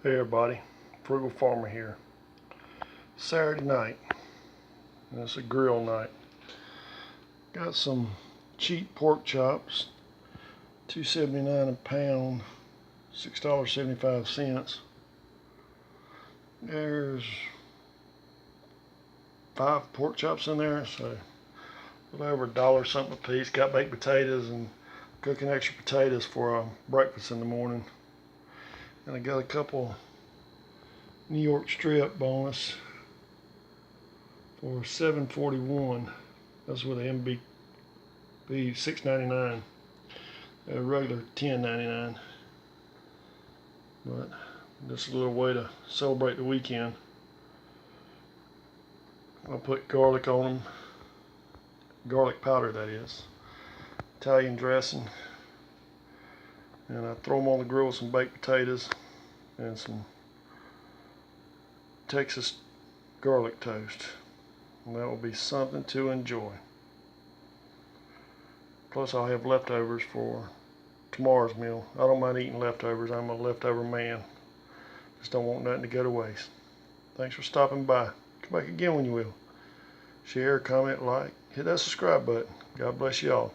Hey everybody, Frugal Farmer here. Saturday night, and it's a grill night. Got some cheap pork chops, $2.79 a pound, $6.75. There's 5 pork chops in there, so a little over $1 something a piece. Got baked potatoes and cooking extra potatoes for breakfast in the morning. And I got a couple New York strip bonus for $7.41. That's with an MBB $6.99. A regular $10.99. But just a little way to celebrate the weekend. I'll put garlic on them. Garlic powder, that is. Italian dressing. And I throw them on the grill with some baked potatoes and some Texas garlic toast. And that will be something to enjoy. Plus I'll have leftovers for tomorrow's meal. I don't mind eating leftovers. I'm a leftover man. Just don't want nothing to go to waste. Thanks for stopping by. Come back again when you will. Share, comment, like, hit that subscribe button. God bless you all.